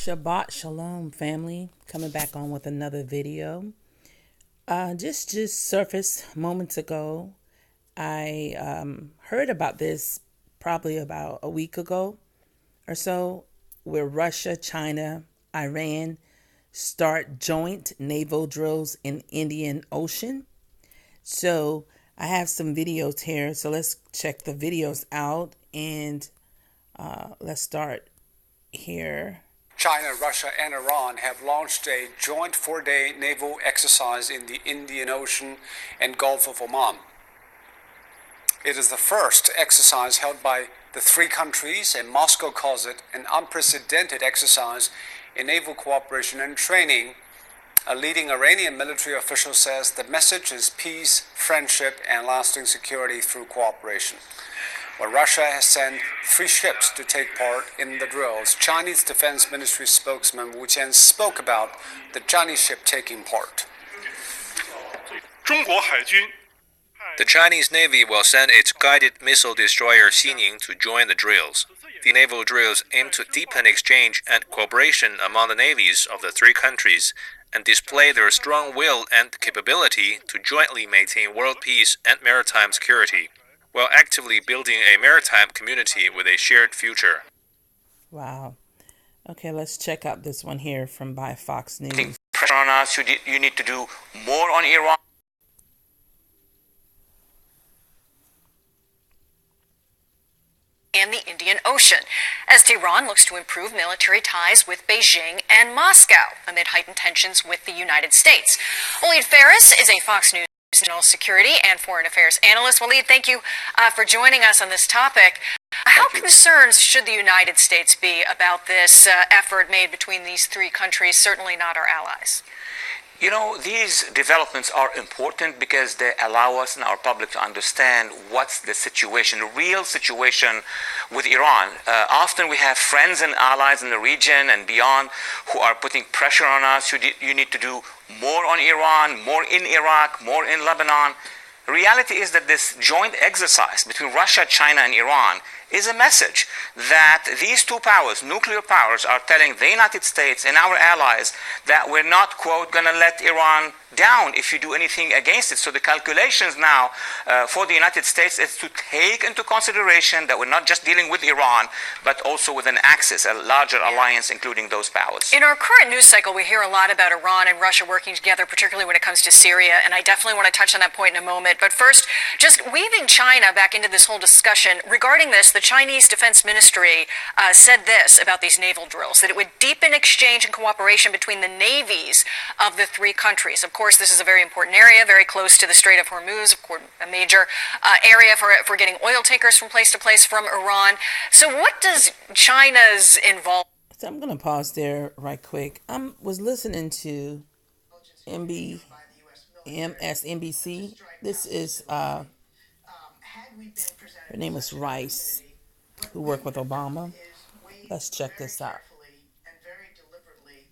Shabbat Shalom, family. Coming back on with another video. Just surfaced moments ago. I heard about this probably about a week ago or so, where Russia, China, Iran start joint naval drills in Indian Ocean. So I have some videos here. So let's check the videos out and let's start here. China, Russia, and Iran have launched a joint four-day naval exercise in the Indian Ocean and Gulf of Oman. It is the first exercise held by the three countries, and Moscow calls it an unprecedented exercise in naval cooperation and training. A leading Iranian military official says the message is peace, friendship, and lasting security through cooperation. Well, Russia has sent 3 ships to take part in the drills. Chinese Defense Ministry spokesman Wu Qian spoke about the Chinese ship taking part. The Chinese Navy will send its guided missile destroyer Xining to join the drills. The naval drills aim to deepen exchange and cooperation among the navies of the 3 countries and display their strong will and capability to jointly maintain world peace and maritime security, while actively building a maritime community with a shared future. Wow. Okay, let's check out this one here from by Fox News. Pressure on us, you need to do more on Iran. And the Indian Ocean, as Tehran looks to improve military ties with Beijing and Moscow amid heightened tensions with the United States. Waleed Faris is a Fox News national security and foreign affairs analyst. Waleed, thank you for joining us on this topic. How concerned should the United States be about this effort made between these 3 countries, certainly not our allies? You know, these developments are important because they allow us and our public to understand what's the situation, the real situation with Iran. Often we have friends and allies in the region and beyond who are putting pressure on us. You need to do more on Iran, more in Iraq, more in Lebanon. The reality is that this joint exercise between Russia, China, and Iran is a message that these 2 powers, nuclear powers, are telling the United States and our allies that we're not, quote, going to let Iran down if you do anything against it. So the calculations now for the United States is to take into consideration that we're not just dealing with Iran, but also with an axis, a larger alliance, including those powers. In our current news cycle, we hear a lot about Iran and Russia working together, particularly when it comes to Syria, and I definitely want to touch on that point in a moment. But first, just weaving China back into this whole discussion, regarding this, the Chinese Defense Ministry said this about these naval drills, that it would deepen exchange and cooperation between the navies of the 3 countries. Of course, this is a very important area, very close to the Strait of Hormuz, of course, a major area for getting oil tankers from place to place from Iran. So what does China's involvement? So I'm going to pause there right quick. I was listening to MSNBC. This is, her name is Rice, who worked with Obama. Let's check this out. And very deliberately,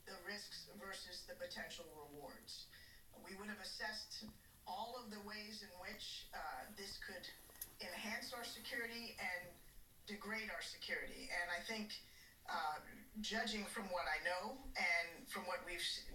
the risks versus the potential rewards. We would have assessed all of the ways in which this could enhance our security and degrade our security. And I think, judging from what I know and from what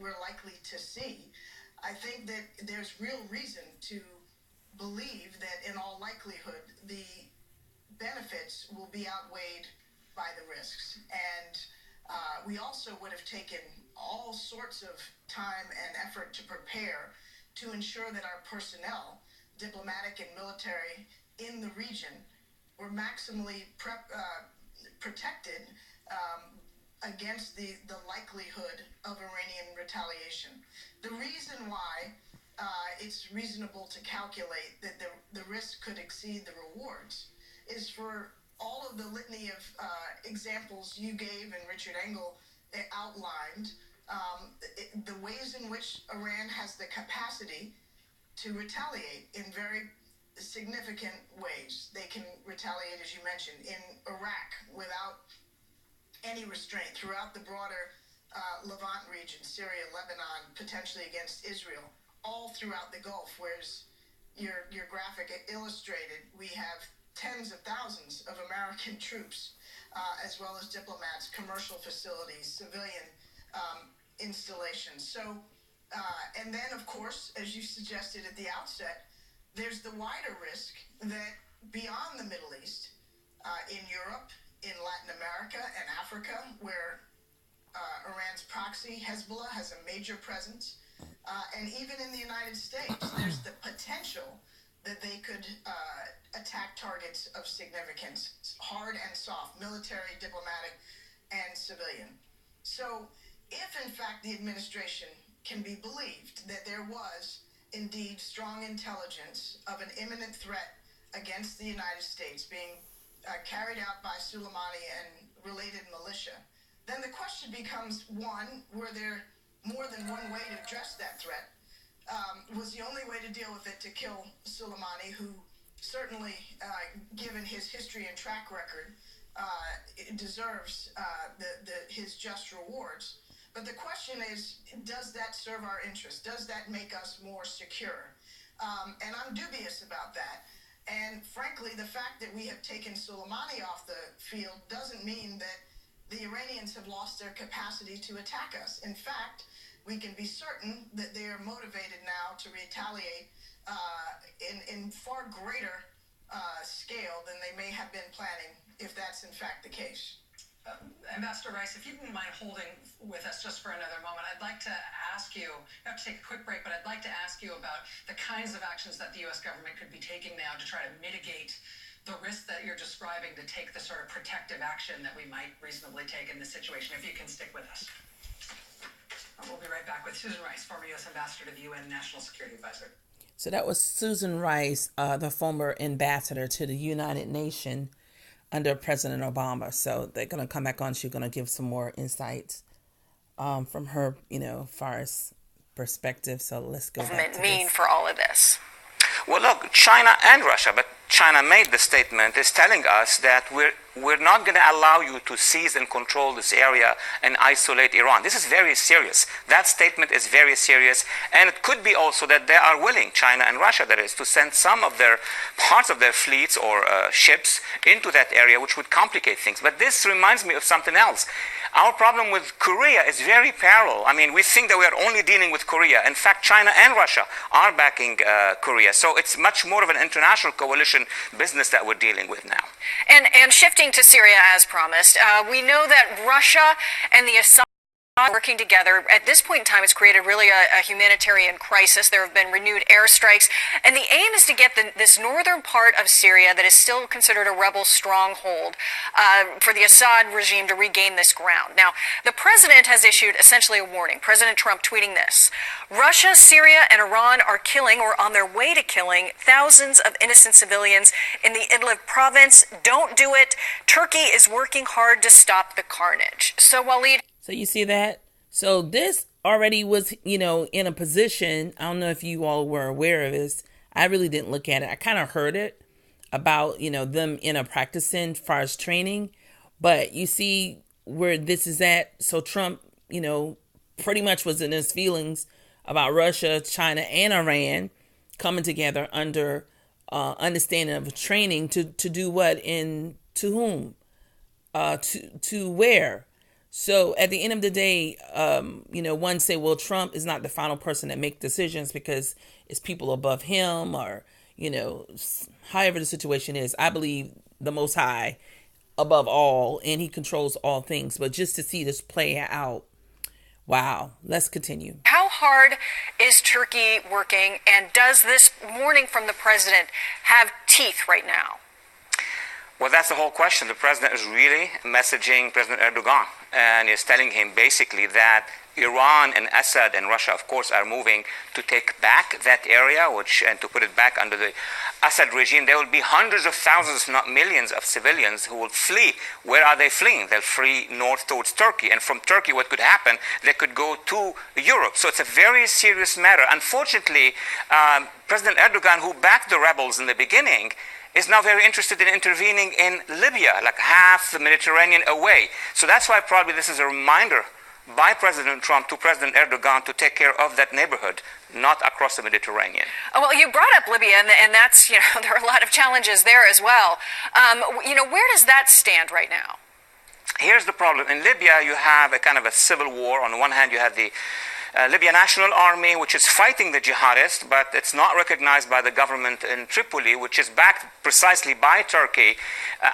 we're likely to see, I think that there's real reason to believe that in all likelihood the benefits will be outweighed by the risks. And we also would have taken all sorts of time and effort to prepare to ensure that our personnel, diplomatic and military in the region, were maximally protected against the likelihood of Iranian retaliation. The reason why it's reasonable to calculate that the risk could exceed the rewards is for all of the litany of examples you gave and Richard Engel outlined, the ways in which Iran has the capacity to retaliate in very significant ways. They can retaliate, as you mentioned, in Iraq without any restraint, throughout the broader Levant region, Syria, Lebanon, potentially against Israel, all throughout the Gulf, whereas your graphic illustrated, we have tens of thousands of American troops as well as diplomats, commercial facilities, civilian installations. So, and then, of course, as you suggested at the outset, there's the wider risk that beyond the Middle East, in Europe, in Latin America, and Africa, where Iran's proxy, Hezbollah, has a major presence, and even in the United States, there's the potential that they could attack targets of significance, hard and soft, military, diplomatic, and civilian. So if, in fact, the administration can be believed that there was indeed strong intelligence of an imminent threat against the United States being carried out by Soleimani and related militia, then the question becomes, one, were there more than one way to address that threat? Was the only way to deal with it to kill Soleimani, who certainly, given his history and track record, deserves his just rewards. But the question is, does that serve our interest? Does that make us more secure? And I'm dubious about that. And frankly, the fact that we have taken Soleimani off the field doesn't mean that the Iranians have lost their capacity to attack us. In fact, we can be certain that they are motivated now to retaliate in far greater scale than they may have been planning, if that's in fact the case. Ambassador Rice, if you wouldn't mind holding with us just for another moment, I'd like to ask you, we have to take a quick break, but I'd like to ask you about the kinds of actions that the U.S. government could be taking now to try to mitigate the risk that you're describing, to take the sort of protective action that we might reasonably take in this situation. If you can stick with us. We'll be right back with Susan Rice, former U.S. Ambassador to the UN National Security Advisor. So that was Susan Rice, the former ambassador to the United Nations under President Obama. So they're going to come back on. She's going to give some more insights from her, far as perspective. So let's go back to mean for all of this. Well, look, China and Russia, but China made the statement, is telling us that we're not going to allow you to seize and control this area and isolate Iran. This is very serious. That statement is very serious. And it could be also that they are willing, China and Russia that is, to send some of their parts of their fleets or ships into that area, which would complicate things. But this reminds me of something else. Our problem with Korea is very parallel. I mean, we think that we are only dealing with Korea. In fact, China and Russia are backing Korea. So it's much more of an international coalition business that we're dealing with now. And shifting to Syria as promised, we know that Russia and the Assad working together. At this point in time, it's created really a humanitarian crisis. There have been renewed airstrikes, and the aim is to get this northern part of Syria that is still considered a rebel stronghold for the Assad regime to regain this ground. Now, the president has issued essentially a warning. President Trump tweeting this: Russia, Syria, and Iran are killing, or on their way to killing, thousands of innocent civilians in the Idlib province. Don't do it. Turkey is working hard to stop the carnage. So, Waleed. So you see that? So this already was, in a position. I don't know if you all were aware of this. I really didn't look at it. I kind of heard it about, them practicing as far as training. But you see where this is at. So Trump, pretty much was in his feelings about Russia, China, and Iran coming together under understanding of training to do what and to whom, to where. So at the end of the day, one say, well, Trump is not the final person that make decisions because it's people above him or, however the situation is. I believe the Most High above all, and he controls all things. But just to see this play out, wow, let's continue. How hard is Turkey working, and does this warning from the president have teeth right now? Well, that's the whole question. The president is really messaging President Erdogan and is telling him basically that Iran and Assad and Russia, of course, are moving to take back that area, and to put it back under the Assad regime. There will be hundreds of thousands, not millions, of civilians who will flee. Where are they fleeing? They'll flee north towards Turkey. And from Turkey, what could happen? They could go to Europe. So it's a very serious matter. Unfortunately, President Erdogan, who backed the rebels in the beginning, is now very interested in intervening in Libya, like half the Mediterranean away. So that's why probably this is a reminder by President Trump to President Erdogan to take care of that neighborhood, not across the Mediterranean. Well, you brought up Libya, and that's, there are a lot of challenges there as well. Where does that stand right now? Here's the problem. In Libya, you have a kind of a civil war. On the one hand, you have the Libya National Army, which is fighting the jihadists, but it's not recognized by the government in Tripoli, which is backed precisely by Turkey.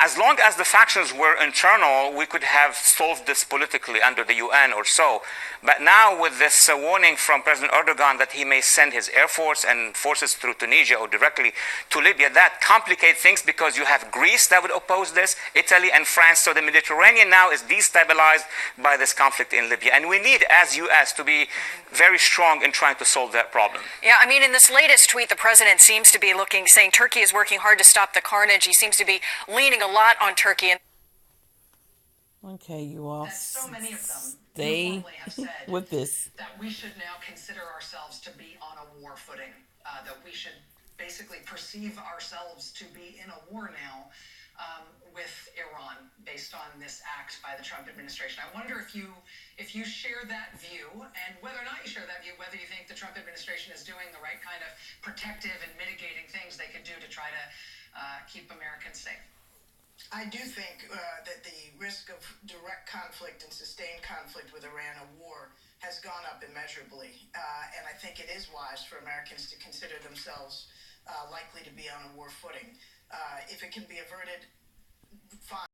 As long as the factions were internal, we could have solved this politically under the UN or so. But now with this warning from President Erdogan that he may send his air force and forces through Tunisia or directly to Libya, that complicates things because you have Greece that would oppose this, Italy and France. So the Mediterranean now is destabilized by this conflict in Libya. And we need, as US, to be very strong in trying to solve that problem. Yeah, I mean, in this latest tweet, the president seems to be saying Turkey is working hard to stop the carnage. He seems to be leaning a lot on Turkey. Okay, you all so many of them stay have said with this. That we should now consider ourselves to be on a war footing, that we should basically perceive ourselves to be in a war now with Iran based on this act by the Trump administration. I wonder if you share that view, and whether or not you share that view, whether you think the Trump administration is doing the right kind of protective and mitigating things they could do to try to keep Americans safe. I do think that the risk of direct conflict and sustained conflict with Iran, a war, has gone up immeasurably. And I think it is wise for Americans to consider themselves likely to be on a war footing. If it can be averted, fine.